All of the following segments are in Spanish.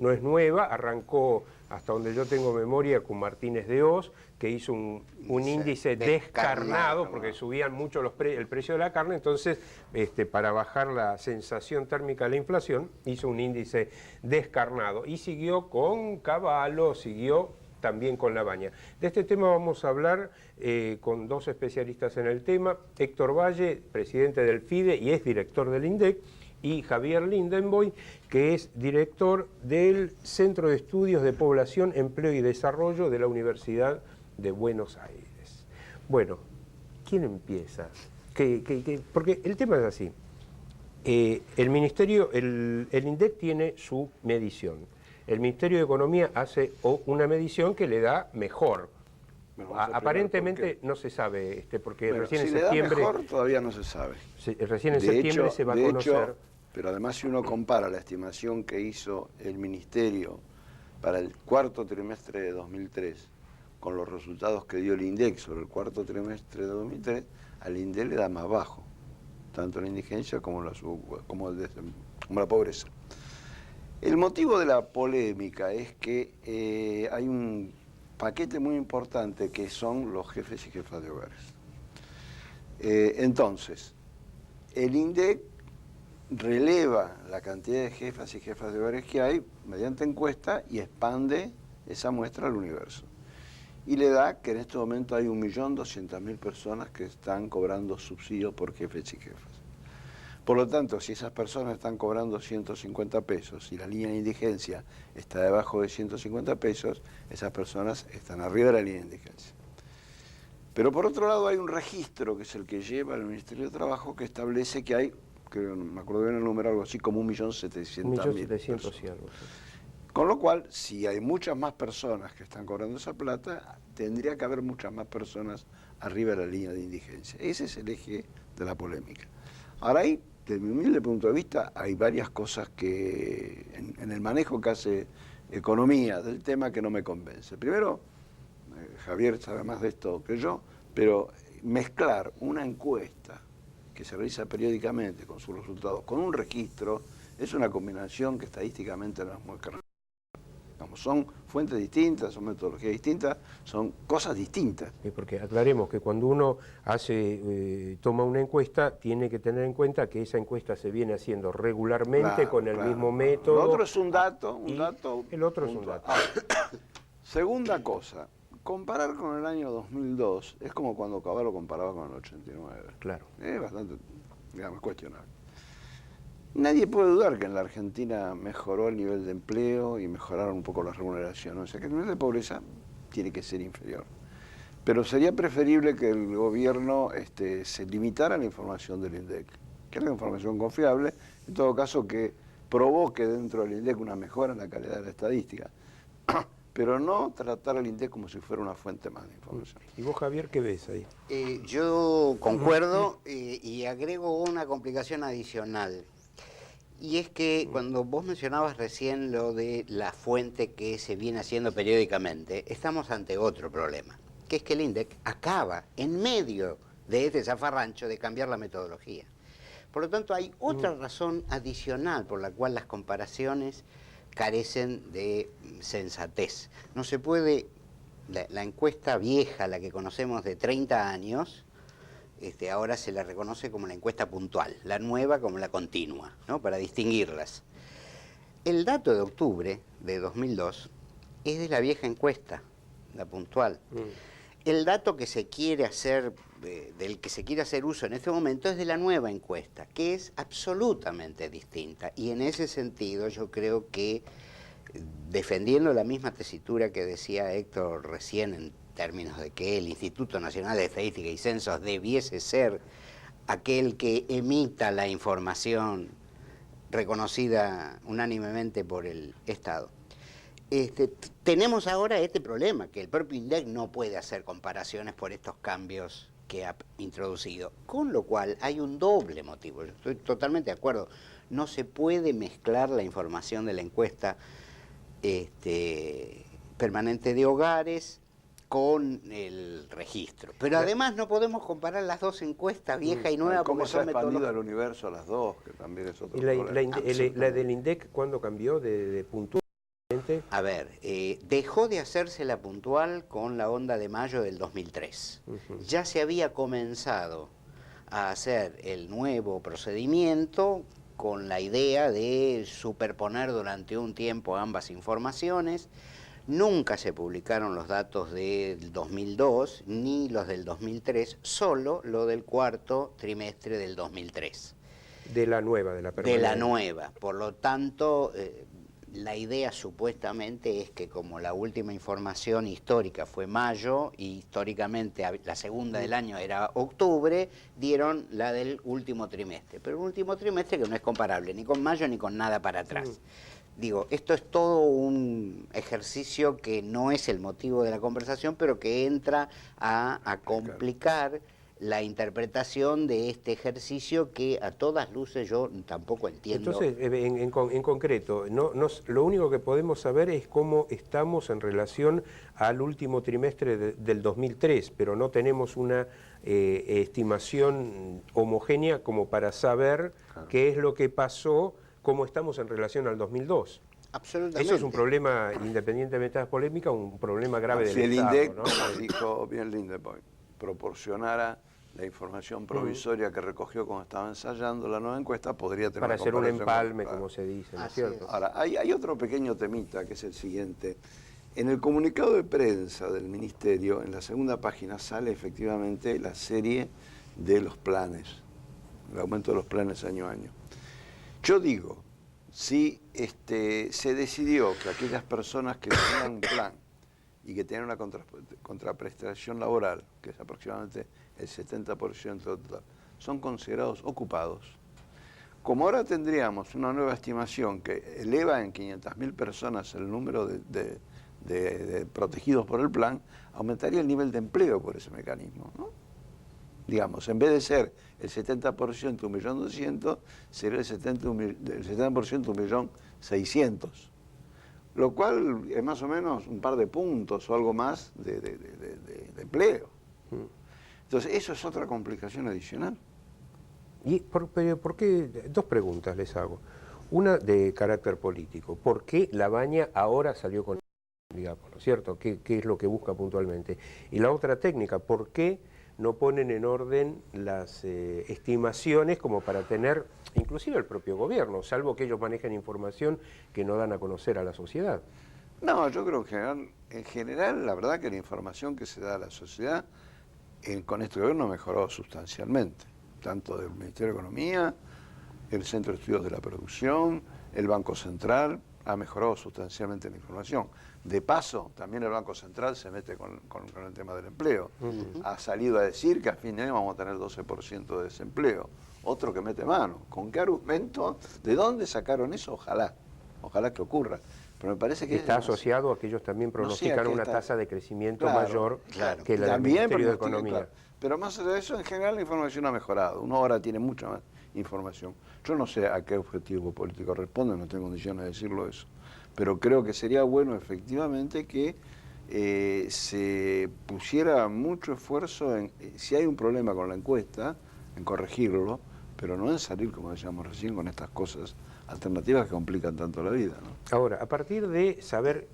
no es nueva, arrancó, hasta donde yo tengo memoria, con Martínez de Hoz, que hizo un índice descarnado, porque subían mucho el precio de la carne, entonces para bajar la sensación térmica de la inflación, hizo un índice descarnado. Y siguió con Cavallo, siguió también con Labaña. De este tema vamos a hablar con dos especialistas en el tema, Héctor Valle, presidente del FIDE y es director del INDEC, y Javier Lindenboy, que es director del Centro de Estudios de Población, Empleo y Desarrollo de la Universidad de Buenos Aires. Bueno, ¿quién empieza? Porque el tema es así. El Ministerio, el INDEC tiene su medición. El Ministerio de Economía hace una medición que le da mejor. Bueno, aparentemente no se sabe, porque recién en septiembre... Le da mejor, todavía no se sabe. Recién en septiembre se va a conocer... Pero además, si uno compara la estimación que hizo el Ministerio para el cuarto trimestre de 2003 con los resultados que dio el INDEC sobre el cuarto trimestre de 2003, al INDEC le da más bajo, tanto la indigencia como la pobreza. El motivo de la polémica es que hay un paquete muy importante que son los jefes y jefas de hogares. Entonces, el INDEC releva la cantidad de jefas y jefas de hogares que hay mediante encuesta y expande esa muestra al universo. Y le da que en este momento hay 1.200.000 personas que están cobrando subsidios por jefes y jefas. Por lo tanto, si esas personas están cobrando 150 pesos y la línea de indigencia está debajo de 150 pesos, esas personas están arriba de la línea de indigencia. Pero por otro lado hay un registro, que es el que lleva el Ministerio de Trabajo, que establece que hay, creo, no me acuerdo bien el número, algo así como 1.700.000 personas. Y algo. Con lo cual, si hay muchas más personas que están cobrando esa plata, tendría que haber muchas más personas arriba de la línea de indigencia. Ese es el eje de la polémica. Ahora ahí, desde mi humilde punto de vista, hay varias cosas que en el manejo que hace economía del tema que no me convence. Primero, Javier sabe más de esto que yo, pero mezclar una encuesta que se realiza periódicamente con sus resultados con un registro es una combinación que estadísticamente no es muy correcta. Son fuentes distintas, son metodologías distintas, son cosas distintas. Porque aclaremos que cuando uno toma una encuesta, tiene que tener en cuenta que esa encuesta se viene haciendo regularmente con el mismo método. Lo otro es un dato, el otro es un dato. Segunda cosa, comparar con el año 2002 es como cuando Cavallo comparaba con el 89. Claro. Es bastante, digamos, cuestionable. Nadie puede dudar que en la Argentina mejoró el nivel de empleo y mejoraron un poco las remuneraciones. O sea que el nivel de pobreza tiene que ser inferior. Pero sería preferible que el gobierno se limitara a la información del INDEC, que es la información confiable, en todo caso que provoque dentro del INDEC una mejora en la calidad de la estadística. Pero no tratar al INDEC como si fuera una fuente más de información. ¿Y vos, Javier, qué ves ahí? Yo concuerdo y agrego una complicación adicional. Y es que cuando vos mencionabas recién lo de la fuente que se viene haciendo periódicamente, estamos ante otro problema, que es que el INDEC acaba en medio de este zafarrancho de cambiar la metodología. Por lo tanto, hay otra razón adicional por la cual las comparaciones carecen de sensatez. No se puede, la encuesta vieja, la que conocemos de 30 años, ahora se la reconoce como la encuesta puntual, la nueva como la continua, ¿no? Para distinguirlas. El dato de octubre de 2002 es de la vieja encuesta, la puntual. El dato que se quiere hacer, del que se quiere hacer uso en este momento es de la nueva encuesta, que es absolutamente distinta. Y en ese sentido yo creo que, defendiendo la misma tesitura que decía Héctor recién en términos de que el Instituto Nacional de Estadística y Censos debiese ser aquel que emita la información reconocida unánimemente por el Estado. Tenemos ahora este problema, que el propio INDEC no puede hacer comparaciones por estos cambios que ha introducido, con lo cual hay un doble motivo. Yo estoy totalmente de acuerdo, no se puede mezclar la información de la encuesta permanente de hogares con el registro. Pero además no podemos comparar las dos encuestas, vieja y nueva, ¿Cómo porque se ha son expandido el universo a las dos? Que también es otro ¿Y problema. la del INDEC cuándo cambió de puntual? puntualmente? A ver, dejó de hacerse la puntual con la onda de mayo del 2003. Ya se había comenzado a hacer el nuevo procedimiento con la idea de superponer durante un tiempo ambas informaciones. Nunca se publicaron los datos del 2002 ni los del 2003, solo lo del cuarto trimestre del 2003. De la nueva, de la permanente. De la nueva. Por lo tanto, la idea supuestamente es que como la última información histórica fue mayo y históricamente la segunda del año era octubre, dieron la del último trimestre. Pero un último trimestre que no es comparable ni con mayo ni con nada para atrás. Digo, esto es todo un ejercicio que no es el motivo de la conversación, pero que entra a complicar la interpretación de este ejercicio que a todas luces yo tampoco entiendo. Entonces, en concreto, lo único que podemos saber es cómo estamos en relación al último trimestre del 2003, pero no tenemos una estimación homogénea como para saber qué es lo que pasó, cómo estamos en relación al 2002. Absolutamente. Eso es un problema, independientemente de la polémica, un problema grave del Si el Estado, INDEC, ¿no? dijo bien Lindeborg, proporcionara la información provisoria que recogió cuando estaba ensayando la nueva encuesta, podría tener Para hacer un comparación empalme, con- como se dice, ¿no es Así cierto? Ahora, hay otro pequeño temita que es el siguiente. En el comunicado de prensa del Ministerio, en la segunda página, sale efectivamente la serie de los planes, el aumento de los planes año a año. Yo digo, si se decidió que aquellas personas que tenían un plan y que tienen una contraprestación laboral, que es aproximadamente el 70% total, son considerados ocupados, como ahora tendríamos una nueva estimación que eleva en 500.000 personas el número de protegidos por el plan, aumentaría el nivel de empleo por ese mecanismo, ¿no? Digamos, en vez de ser el 70%, 1.200.000, sería el 70% 1.600.000. Lo cual es más o menos un par de puntos o algo más de empleo. Entonces, eso es otra complicación adicional. Pero ¿por qué? Dos preguntas les hago. Una de carácter político. ¿Por qué La Baña ahora salió con digamos, ¿no es cierto? ¿Qué es lo que busca puntualmente? Y la otra técnica, ¿por qué no ponen en orden las estimaciones como para tener, inclusive el propio gobierno, salvo que ellos manejen información que no dan a conocer a la sociedad? No, yo creo que en general, la verdad que la información que se da a la sociedad con este gobierno mejoró sustancialmente, tanto del Ministerio de Economía, el Centro de Estudios de la Producción, el Banco Central, ha mejorado sustancialmente la información. De paso, también el Banco Central se mete con el tema del empleo. Ha salido a decir que a fin de año vamos a tener 12% de desempleo. Otro que mete mano. ¿Con qué argumento? ¿De dónde sacaron eso? Ojalá que ocurra. Pero me parece que está asociado a que ellos también pronostican una tasa de crecimiento mayor que la del Ministerio de Economía. Claro. Pero más allá de eso, en general la información ha mejorado. Uno ahora tiene mucha más información. Yo no sé a qué objetivo político responde, no tengo condiciones de decirlo eso. Pero creo que sería bueno efectivamente que se pusiera mucho esfuerzo en, si hay un problema con la encuesta, en corregirlo, pero no en salir, como decíamos recién, con estas cosas alternativas que complican tanto la vida, ¿no? Ahora, a partir de saber,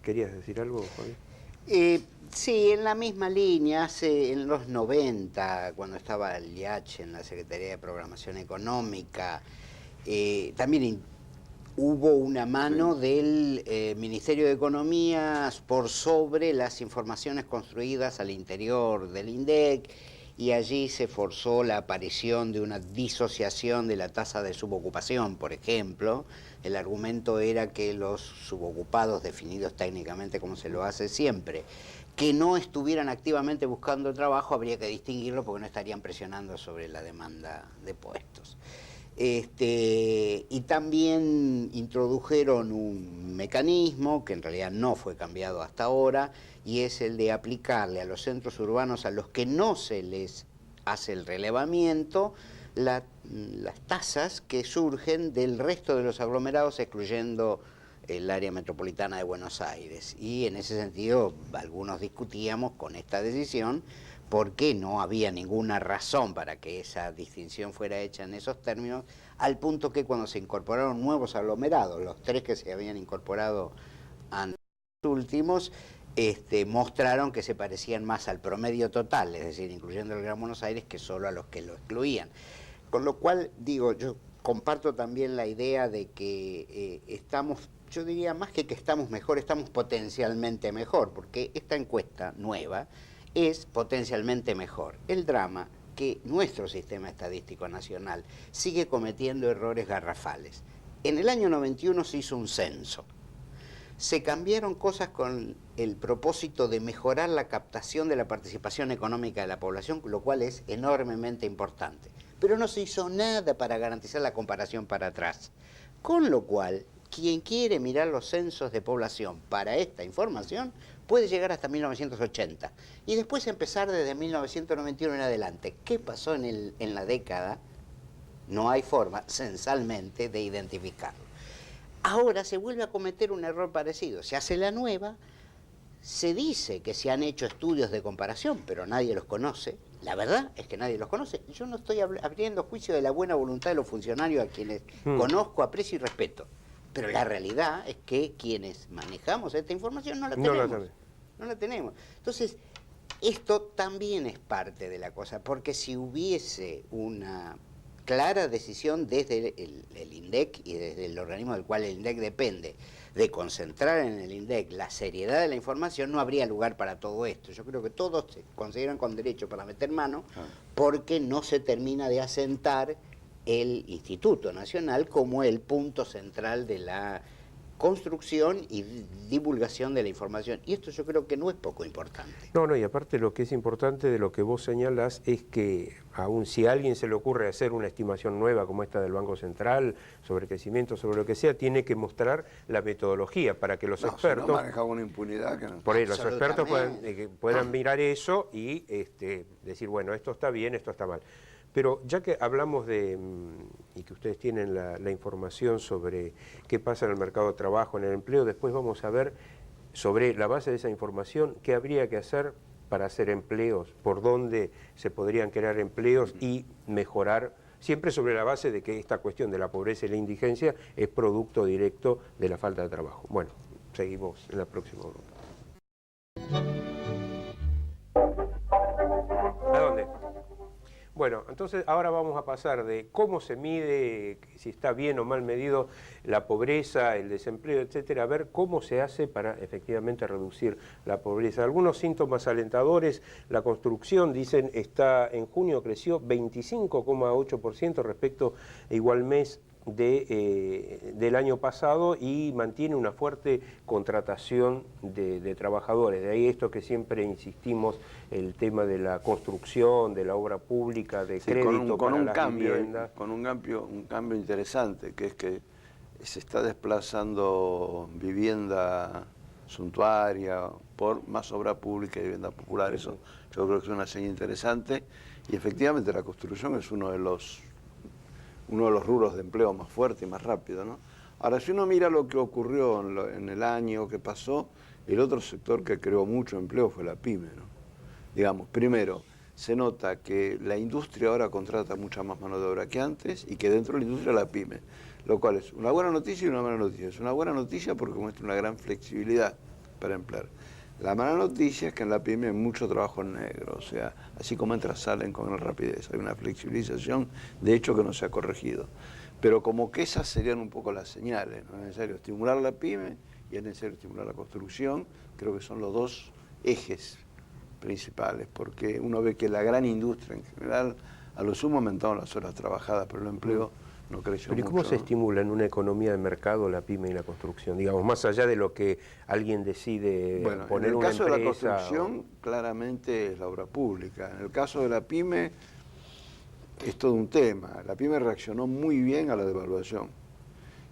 ¿querías decir algo, Javier? Sí, en la misma línea, en los 90, cuando estaba el IH en la Secretaría de Programación Económica, también hubo una mano del Ministerio de Economía por sobre las informaciones construidas al interior del INDEC, y allí se forzó la aparición de una disociación de la tasa de subocupación, por ejemplo. El argumento era que los subocupados, definidos técnicamente como se lo hace siempre, que no estuvieran activamente buscando trabajo, habría que distinguirlo porque no estarían presionando sobre la demanda de puestos. Y también introdujeron un mecanismo que en realidad no fue cambiado hasta ahora, y es el de aplicarle a los centros urbanos a los que no se les hace el relevamiento las tasas que surgen del resto de los aglomerados, excluyendo el área metropolitana de Buenos Aires. Y en ese sentido, algunos discutíamos con esta decisión porque no había ninguna razón para que esa distinción fuera hecha en esos términos, al punto que cuando se incorporaron nuevos aglomerados, los 3 que se habían incorporado últimos mostraron que se parecían más al promedio total, es decir, incluyendo el Gran Buenos Aires, que solo a los que lo excluían. Con lo cual, digo, yo comparto también la idea de que estamos, yo diría más que estamos mejor, estamos potencialmente mejor, porque esta encuesta nueva es potencialmente mejor. El drama que nuestro sistema estadístico nacional sigue cometiendo errores garrafales. En el año 91 se hizo un censo. Se cambiaron cosas con el propósito de mejorar la captación de la participación económica de la población, lo cual es enormemente importante. Pero no se hizo nada para garantizar la comparación para atrás. Con lo cual, quien quiere mirar los censos de población para esta información puede llegar hasta 1980 y después empezar desde 1991 en adelante. ¿Qué pasó en la década? No hay forma, censalmente, de identificarlo. Ahora se vuelve a cometer un error parecido. Se hace la nueva, se dice que se han hecho estudios de comparación, pero nadie los conoce. La verdad es que nadie los conoce. Yo no estoy abriendo juicio de la buena voluntad de los funcionarios a quienes conozco, aprecio y respeto. Pero la realidad es que quienes manejamos esta información no la tenemos. No la tenemos. Entonces, esto también es parte de la cosa, porque si hubiese una clara decisión desde el INDEC y desde el organismo del cual el INDEC depende, de concentrar en el INDEC la seriedad de la información, no habría lugar para todo esto. Yo creo que todos se consideran con derecho para meter mano, porque no se termina de asentar el Instituto Nacional como el punto central de la construcción y divulgación de la información. Y esto yo creo que no es poco importante. No, y aparte lo que es importante de lo que vos señalás es que aun si a alguien se le ocurre hacer una estimación nueva como esta del Banco Central, sobre crecimiento, sobre lo que sea, tiene que mostrar la metodología para que los expertos... No maneja una impunidad que no... Por ahí los expertos puedan mirar eso y decir, bueno, esto está bien, esto está mal. Pero ya que hablamos y que ustedes tienen la información sobre qué pasa en el mercado de trabajo, en el empleo, después vamos a ver sobre la base de esa información qué habría que hacer para hacer empleos, por dónde se podrían crear empleos y mejorar, siempre sobre la base de que esta cuestión de la pobreza y la indigencia es producto directo de la falta de trabajo. Bueno, seguimos en la próxima ronda. ¿A dónde? Bueno, entonces ahora vamos a pasar de cómo se mide, si está bien o mal medido la pobreza, el desempleo, etcétera, a ver cómo se hace para efectivamente reducir la pobreza. Algunos síntomas alentadores, la construcción, dicen, en junio creció 25,8% respecto a igual mes del año pasado y mantiene una fuerte contratación de trabajadores. De ahí esto que siempre insistimos, el tema de la construcción, de la obra pública, de crédito para la vivienda. Con un cambio interesante, que es que se está desplazando vivienda suntuaria por más obra pública y vivienda popular. Eso yo creo que es una señal interesante y efectivamente la construcción es uno de los rubros de empleo más fuerte y más rápido, ¿no? Ahora, si uno mira lo que ocurrió en el año que pasó, el otro sector que creó mucho empleo fue la pyme, ¿no? Digamos, primero, se nota que la industria ahora contrata mucha más mano de obra que antes y que dentro de la industria la pyme, lo cual es una buena noticia y una mala noticia. Es una buena noticia porque muestra una gran flexibilidad para emplear. La mala noticia es que en la pyme hay mucho trabajo negro, o sea, así como entran, salen con gran rapidez. Hay una flexibilización, de hecho, que no se ha corregido. Pero como que esas serían un poco las señales, ¿no? Es necesario estimular la pyme y es necesario estimular la construcción. Creo que son los dos ejes principales, porque uno ve que la gran industria en general, a lo sumo aumentaron las horas trabajadas, pero el empleo no creció mucho. ¿Pero cómo se estimula en una economía de mercado la pyme y la construcción? Digamos, más allá de lo que alguien decide poner una empresa... En el caso de la construcción, claramente es la obra pública. En el caso de la pyme, es todo un tema. La pyme reaccionó muy bien a la devaluación.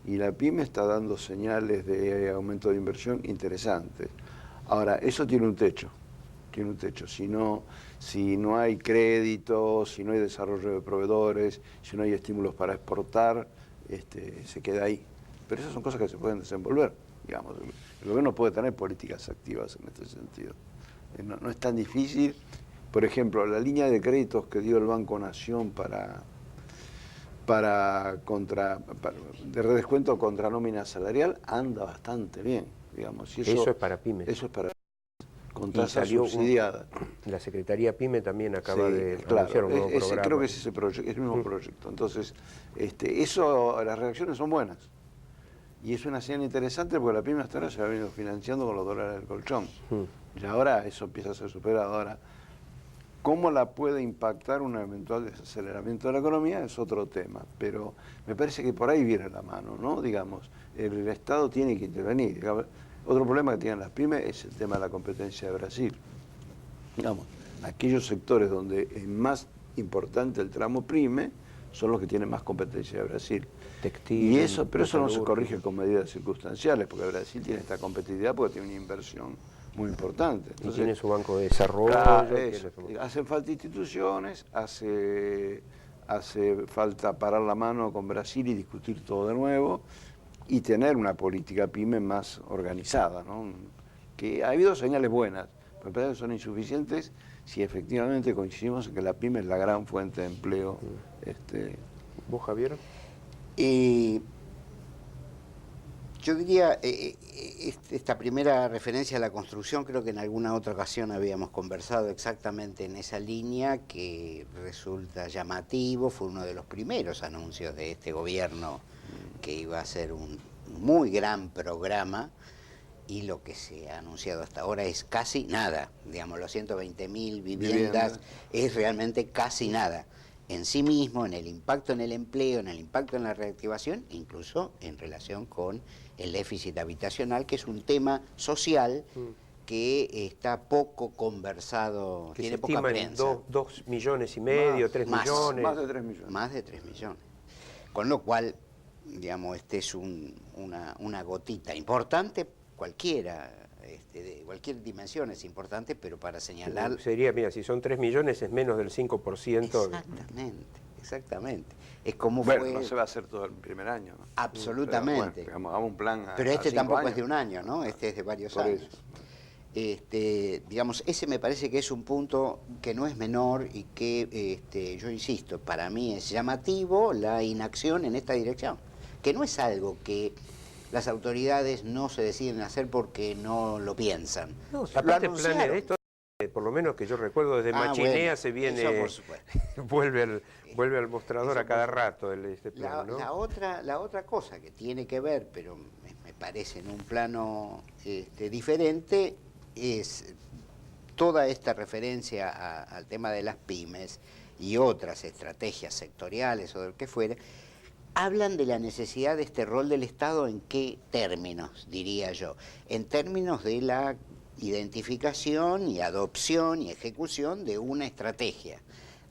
Y la pyme está dando señales de aumento de inversión interesantes. Ahora, eso tiene un techo. Tiene un techo. Si no hay crédito, si no hay desarrollo de proveedores, si no hay estímulos para exportar, se queda ahí. Pero esas son cosas que se pueden desenvolver, digamos. El gobierno puede tener políticas activas en este sentido. No es tan difícil. Por ejemplo, la línea de créditos que dio el Banco Nación de redescuento contra nómina salarial anda bastante bien. digamos. Y eso es para pymes. Eso es para con Y tasa salió subsidiada. La Secretaría PYME también acaba Sí, de claro, anunciar un nuevo programa. creo que es ese proyecto, es el mismo proyecto. Entonces, eso, las reacciones son buenas. Y es una señal interesante porque la pyme hasta ahora se ha venido financiando con los dólares del colchón. Y ahora eso empieza a ser superado. Ahora, ¿cómo la puede impactar un eventual desaceleramiento de la economía? Es otro tema. Pero me parece que por ahí viene la mano, ¿no? Digamos, el Estado tiene que intervenir. Digamos, otro problema que tienen las pymes es el tema de la competencia de Brasil. Digamos, aquellos sectores donde es más importante el tramo pyme son los que tienen más competencia de Brasil. Textil, Y eso, pero eso no se metalúrgico. corrige con medidas circunstanciales, porque Brasil tiene esta competitividad porque tiene una inversión muy importante. Entonces, y tiene su banco de desarrollo. claro, tiene hacen falta instituciones, hace falta parar la mano con Brasil y discutir todo de nuevo y tener una política pyme más organizada, ¿no? Que ha habido señales buenas, pero me parece que son insuficientes si efectivamente coincidimos en que la pyme es la gran fuente de empleo. ¿Vos, Javier? Yo diría, esta primera referencia a la construcción, creo que en alguna otra ocasión habíamos conversado exactamente en esa línea, que resulta llamativo, fue uno de los primeros anuncios de este gobierno que iba a ser un muy gran programa, y lo que se ha anunciado hasta ahora es casi nada. Digamos, los 120.000 viviendas es realmente casi nada. En sí mismo, en el impacto en el empleo, en el impacto en la reactivación, incluso en relación con el déficit habitacional, que es un tema social que está poco conversado, Que tiene se poca estiman prensa. 2,5 millones, 3 millones. Más de 3 millones. Más de 3 millones. Con lo cual, digamos, es una gotita importante, cualquiera, de cualquier dimensión es importante, pero para señalar... Sería, mira, si son 3 millones es menos del 5%. Exactamente. Es como bueno, fue... no se va a hacer todo el primer año, ¿no? Absolutamente. Pero, bueno, hagamos un plan pero a este 5 tampoco años. es de un año, ¿no? Este es de varios Por años. eso. Digamos, ese me parece que es un punto que no es menor y que, yo insisto, para mí es llamativo la inacción en esta dirección, que no es algo que las autoridades no se deciden hacer porque no lo piensan. No, Lo aparte anunciaron. planes de esto, por lo menos que yo recuerdo, desde Machinea bueno, se viene, eso por supuesto. vuelve al mostrador Eso a cada por rato este plan, ¿no? La otra cosa que tiene que ver, pero me parece en un plano diferente, es toda esta referencia al tema de las pymes y otras estrategias sectoriales o del que fuera, hablan de la necesidad de este rol del Estado. ¿En qué términos, diría yo? En términos de la identificación y adopción y ejecución de una estrategia,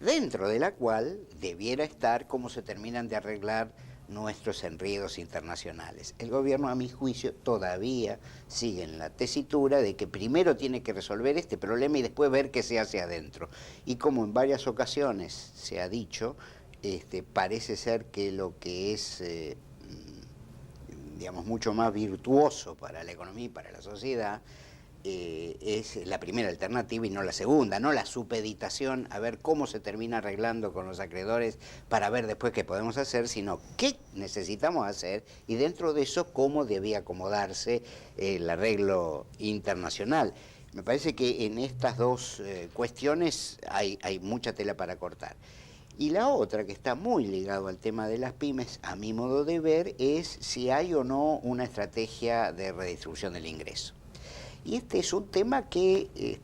dentro de la cual debiera estar cómo se terminan de arreglar nuestros enredos internacionales. El gobierno, a mi juicio, todavía sigue en la tesitura de que primero tiene que resolver este problema y después ver qué se hace adentro. Y como en varias ocasiones se ha dicho, parece ser que lo que es, digamos, mucho más virtuoso para la economía y para la sociedad, es la primera alternativa y no la segunda, no la supeditación a ver cómo se termina arreglando con los acreedores para ver después qué podemos hacer, sino qué necesitamos hacer y dentro de eso cómo debía acomodarse el arreglo internacional. Me parece que en estas dos cuestiones hay mucha tela para cortar. Y la otra, que está muy ligado al tema de las pymes, a mi modo de ver, es si hay o no una estrategia de redistribución del ingreso. Y este es un tema que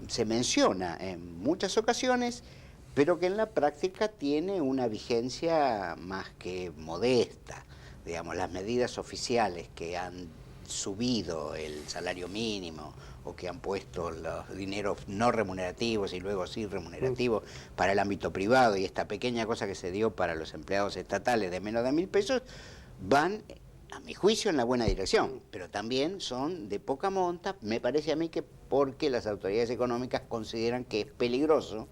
se menciona en muchas ocasiones, pero que en la práctica tiene una vigencia más que modesta. Digamos, las medidas oficiales que han subido el salario mínimo o que han puesto los dineros no remunerativos y luego sí remunerativos para el ámbito privado y esta pequeña cosa que se dio para los empleados estatales de menos de 1.000 pesos, van, a mi juicio, en la buena dirección, pero también son de poca monta, me parece a mí, que porque las autoridades económicas consideran que es peligroso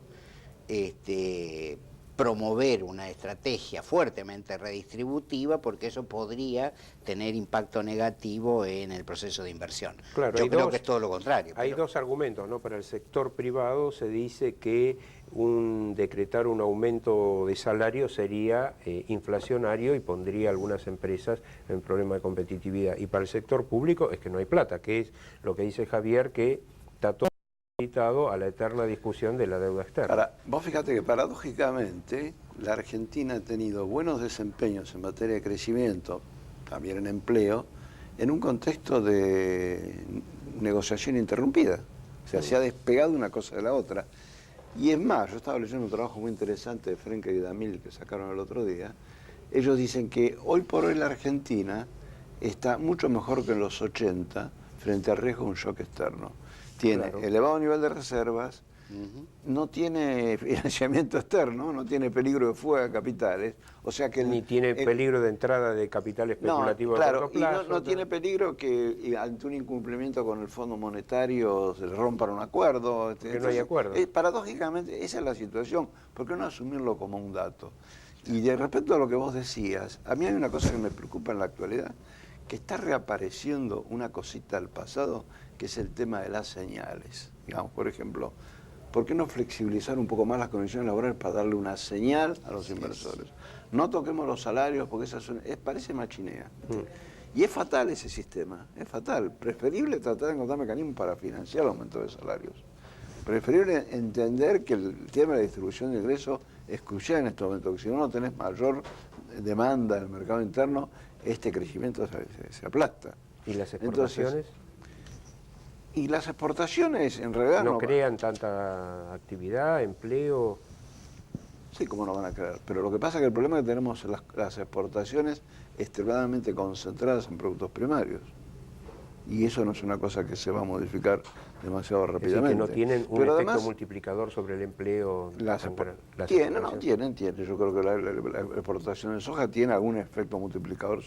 promover una estrategia fuertemente redistributiva, porque eso podría tener impacto negativo en el proceso de inversión. Claro, yo creo que es todo lo contrario. Hay dos argumentos, ¿no? Para el sector privado se dice que decretar un aumento de salario sería inflacionario y pondría a algunas empresas en problema de competitividad. Y para el sector público es que no hay plata, que es lo que dice Javier, que está todo invitado a la eterna discusión de la deuda externa. Vos fíjate que paradójicamente la Argentina ha tenido buenos desempeños en materia de crecimiento, también en empleo, en un contexto de negociación interrumpida. O sea, se ha despegado una cosa de la otra. Y es más, yo estaba leyendo un trabajo muy interesante de Frenke y Damil que sacaron el otro día. Ellos dicen que hoy por hoy la Argentina está mucho mejor que en los 80 frente al riesgo de un shock externo. Tiene elevado nivel de reservas, no tiene financiamiento externo, no tiene peligro de fuga de capitales, o sea que... Ni tiene peligro de entrada de capital especulativo de corto plazo. Y no tiene peligro que ante un incumplimiento con el Fondo Monetario se le rompan un acuerdo. Que no hay acuerdo. Paradójicamente esa es la situación, ¿por qué no asumirlo como un dato? Y de respecto a lo que vos decías, a mí hay una cosa que me preocupa en la actualidad, que está reapareciendo una cosita del pasado, que es el tema de las señales. Digamos, por ejemplo, ¿por qué no flexibilizar un poco más las condiciones laborales para darle una señal a los inversores? No toquemos los salarios porque parece machinea. Y es fatal ese sistema, es fatal. Preferible tratar de encontrar mecanismos para financiar el aumento de salarios. Preferible entender que el tema de la distribución de ingresos es crucial en este momento, que si no tenés mayor demanda en el mercado interno, este crecimiento se aplasta. ¿Y las exportaciones? Y las exportaciones en realidad no crean tanta actividad, empleo. Sí, cómo no van a crear. Pero lo que pasa es que el problema es que tenemos las exportaciones extremadamente concentradas en productos primarios. Y eso no es una cosa que se va a modificar demasiado rápidamente. Es decir, que no tienen un efecto multiplicador sobre el empleo. Tienen. Yo creo que la exportación de soja tiene algún efecto multiplicador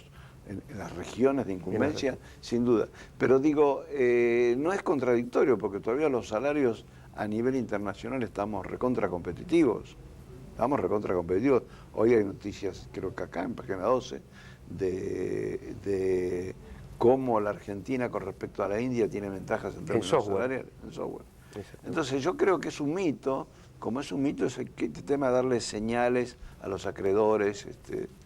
en las regiones de incumbencia, sin duda. Pero digo, no es contradictorio, porque todavía los salarios a nivel internacional estamos recontra competitivos. Hoy hay noticias, creo que acá en página 12, de cómo la Argentina con respecto a la India tiene ventajas en términos salariales, en software. Entonces yo creo que es un mito, como es un mito es el tema de darle señales a los acreedores,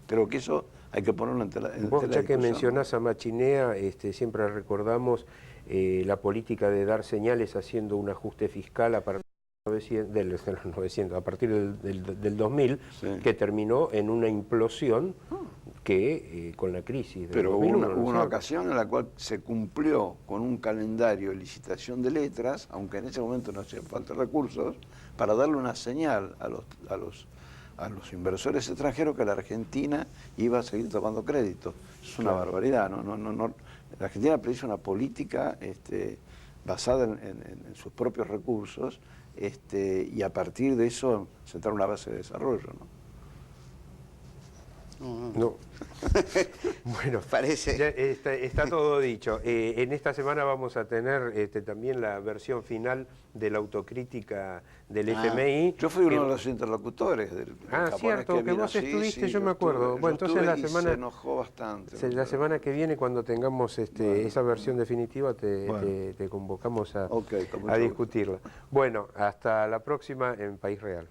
creo que eso hay que ponerlo en tela de discusión. Ya que mencionás a Machinea, siempre recordamos la política de dar señales haciendo un ajuste fiscal a partir de los 900, a partir del 2000, que terminó en una implosión que con la crisis del Pero 2001, hubo una ocasión en la cual se cumplió con un calendario de licitación de letras, aunque en ese momento no hacían falta recursos, para darle una señal a los inversores extranjeros que la Argentina iba a seguir tomando crédito. Es una barbaridad. La Argentina precisa una política basada en sus propios recursos y a partir de eso sentar una base de desarrollo. No. Bueno, parece. Ya está todo dicho. En esta semana vamos a tener también la versión final de la autocrítica del FMI. Yo fui uno de los interlocutores del cierto, que vos estuviste, yo me acuerdo. Bueno, entonces la semana se enojó bastante. La semana que viene, cuando tengamos esa versión definitiva, te convocamos a discutirla. Bueno, hasta la próxima en País Real.